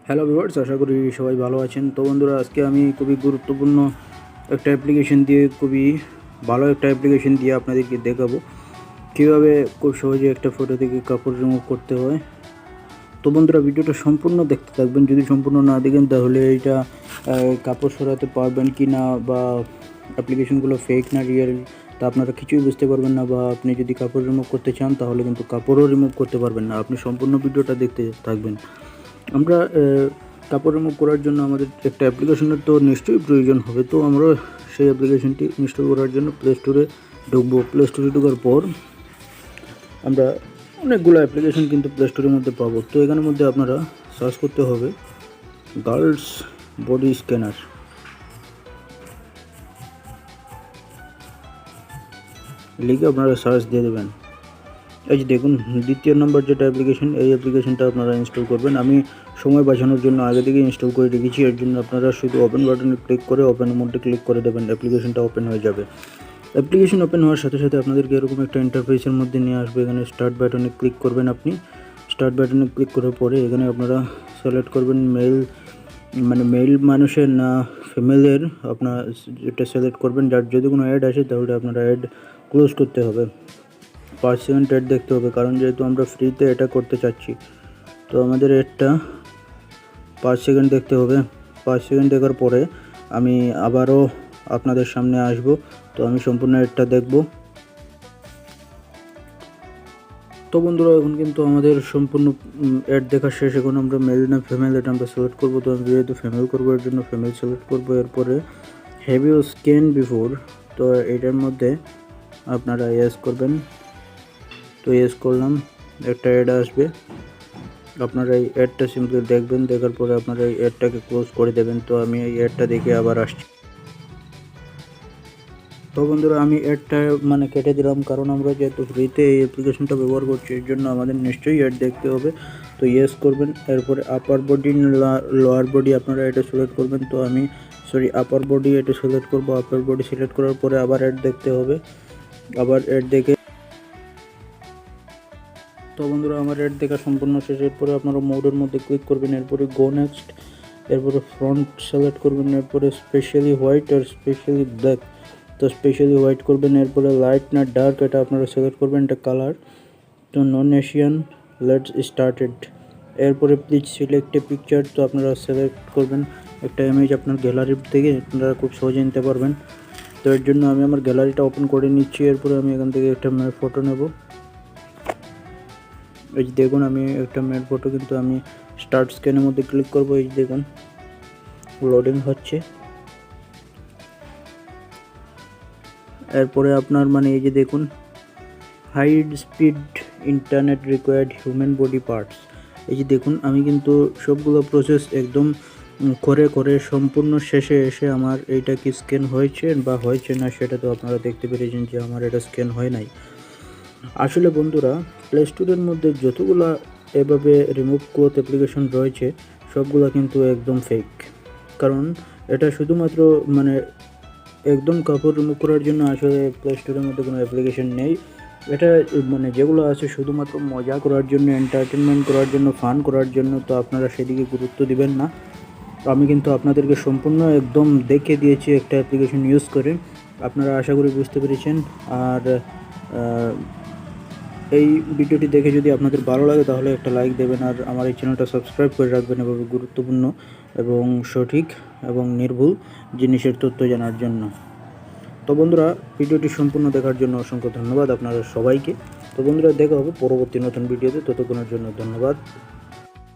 Hello viewers, আশা করি সবাই ভালো আছেন। তো বন্ধুরা, আজকে আমি খুবই গুরুত্বপূর্ণ একটা ভালো একটা অ্যাপ্লিকেশন দিয়ে আপনাদেরকে দেখাবো কীভাবে খুব সহজে একটা ফটো থেকে কাপড় রিমুভ করতে হয়। তো বন্ধুরা, ভিডিওটা সম্পূর্ণ দেখতে থাকবেন। যদি সম্পূর্ণ না দেখেন তাহলে এইটা কাপড় সরাতে পারবেন কি না, বা অ্যাপ্লিকেশনগুলো ফেক না রিয়েল, তা আপনারা কিছুই বুঝতে পারবেন না। বা আপনি যদি কাপড় রিমুভ করতে চান তাহলে কিন্তু কাপড়ও রিমুভ করতে পারবেন না। আপনি সম্পূর্ণ ভিডিওটা দেখতে থাকবেন। আমরা কাপড় রিমুভ করার জন্য আমাদের একটা অ্যাপ্লিকেশনের তো নিশ্চয়ই প্রয়োজন হবে। তো আমরা সেই অ্যাপ্লিকেশনটি ইনস্টল করার জন্য প্লে স্টোরে ঢুকবো। প্লে স্টোরে ঢোকার পর আমরা অনেকগুলো অ্যাপ্লিকেশন কিন্তু প্লে স্টোরের মধ্যে পাবো। তো এখানের মধ্যে আপনারা সার্চ করতে হবে গার্লস বডি স্ক্যানার। লিখে আপনারা সার্চ দিয়ে দেবেন। এই যে দেখুন, দ্বিতীয় নম্বর যেটা অ্যাপ্লিকেশন, এই অ্যাপ্লিকেশনটা আপনারা ইনস্টল করবেন। আমি সময় বাঁচানোর জন্য আগে থেকে ইনস্টল করে রেখেছি। এর জন্য আপনারা শুধু ওপেন বাটনে ক্লিক করে ওপেনের মধ্যে ক্লিক করে দেবেন, অ্যাপ্লিকেশনটা ওপেন হয়ে যাবে। অ্যাপ্লিকেশন ওপেন হওয়ার সাথে সাথে আপনাদেরকে এরকম একটা ইন্টারফেসের মধ্যে নিয়ে আসবে। এখানে স্টার্ট বাটনে ক্লিক করবেন। আপনি স্টার্ট বাটনে ক্লিক করার পরে এখানে আপনারা সিলেক্ট করবেন মেল মানুষের না ফিমেলের, আপনার এটা সিলেক্ট করবেন। যার যদি কোনো অ্যাড আসে তাহলে আপনারা অ্যাড ক্লোজ করতে হবে। 5 সেকেন্ড অ্যাড দেখতে হবে, কারণ যেহেতু আমরা ফ্রিতে এটা করতে চাচ্ছি। তো আমাদের অ্যাডটা 5 সেকেন্ড দেখতে হবে। 5 সেকেন্ড দেখার পরে আমি আবারও আপনাদের সামনে আসব। তো আমি সম্পূর্ণ অ্যাডটা দেখব। তো বন্ধুরা, এখন কিন্তু আমাদের সম্পূর্ণ অ্যাড দেখা শেষ। এখন আমরা মেল না ফিমেল এটা আমরা সিলেক্ট করবো। তো আমি যেহেতু ফিমেল করবো, এর জন্য ফিমেল সিলেক্ট করবো। এরপরে হ্যাভ ইউ স্ক্যান বিফোর, তো এটার মধ্যে আপনারা ইয়েস করবেন। তো ইয়েস করলাম, একটা অ্যাড আসবে। আপনারা এই অ্যাডটা সিম্পলি দেখবেন, দেখার পরে আপনারা এই অ্যাডটাকে ক্লোজ করে দেবেন। তো আমি এই অ্যাডটা দেখে আবার আসছি। তো বন্ধুরা, আমি অ্যাডটা কেটে দিলাম, কারণ আমরা যেহেতু ফ্রিতে এই অ্যাপ্লিকেশনটা ব্যবহার করছি, এর জন্য আমাদের নিশ্চয়ই অ্যাড দেখতে হবে। তো ইয়েস করবেন। এরপরে আপার বডি লোয়ার বডি আপনারা এটা সিলেক্ট করবেন। তো আমি আপার বডি এটা সিলেক্ট করব। আপার বডি সিলেক্ট করার পরে আবার অ্যাড দেখতে হবে। আবার অ্যাড দেখে, তো বন্ধুরা, আমার অ্যাড দেখা সম্পূর্ণ শেষ। এরপরে আপনারা মোডের মধ্যে ক্লিক করবেন। এরপরে গো নেক্সট, এরপরে ফ্রন্ট সিলেক্ট করবেন। এরপরে স্পেশালি হোয়াইট আর স্পেশালি ব্ল্যাক, তো স্পেশালি হোয়াইট করবেন। এরপরে লাইট না ডার্ক এটা আপনারা সিলেক্ট করবেন, এটা কালার। তো নন এশিয়ান, লেটস স্টার্টেড। এরপরে প্লিজ সিলেক্ট এ পিকচার, তো আপনারা সিলেক্ট করবেন একটা ইমেজ আপনার গ্যালারির থেকে, আপনারা খুব সহজে নিতে পারবেন। তো এর জন্য আমি আমার গ্যালারিটা ওপেন করে নিচ্ছি। এরপরে আমি এখান থেকে একটা ফটো নেব। এই যে দেখুন, আমি একটা মেড ফটো কিন্তু আমি স্টার্ট স্ক্যানের মধ্যে ক্লিক করব। এই যে দেখুন, লোডিং হচ্ছে। এরপরে আপনার এই যে দেখুন, high speed internet required human body parts. এই যে দেখুন, আমি কিন্তু সবগুলো প্রসেস একদম করে সম্পূর্ণ শেষে এসে আমার এইটা কি স্ক্যান হয়েছে বা হয়েছে না সেটা তো আপনারা দেখতে পেরেছেন যে আমার এটা স্ক্যান হয় নাই। আসলে বন্ধুরা, প্লে স্টোরের মধ্যে যতগুলা এভাবে রিমুভ ক্লোথ অ্যাপ্লিকেশন রয়েছে সবগুলা কিন্তু একদম ফেক। কারণ এটা শুধুমাত্র একদম কাপড় রিমুভ করার জন্য আসলে প্লে স্টোরের মধ্যে কোনো অ্যাপ্লিকেশন নেই। এটা যেগুলো আছে শুধুমাত্র মজা করার জন্য, এন্টারটেনমেন্ট করার জন্য, ফান করার জন্য। তো আপনারা সেদিকে গুরুত্ব দিবেন না। আমি কিন্তু আপনাদেরকে সম্পূর্ণ একদম দেখে দিয়েছি একটা অ্যাপ্লিকেশন ইউজ করে। আপনারা আশা করি বুঝতে পেরেছেন। আর এই ভিডিওটি দেখে যদি আপনাদের ভালো লাগে তাহলে একটা লাইক দেবেন, আর আমার এই চ্যানেলটা সাবস্ক্রাইব করে রাখবেন এভাবে গুরুত্বপূর্ণ এবং সঠিক এবং নির্ভুল জিনিসের তথ্য জানার জন্য। তো বন্ধুরা, ভিডিওটি সম্পূর্ণ দেখার জন্য অসংখ্য ধন্যবাদ আপনারা সবাইকে। তো বন্ধুরা, দেখা হবে পরবর্তী নতুন ভিডিওতে। ততক্ষণের জন্য ধন্যবাদ।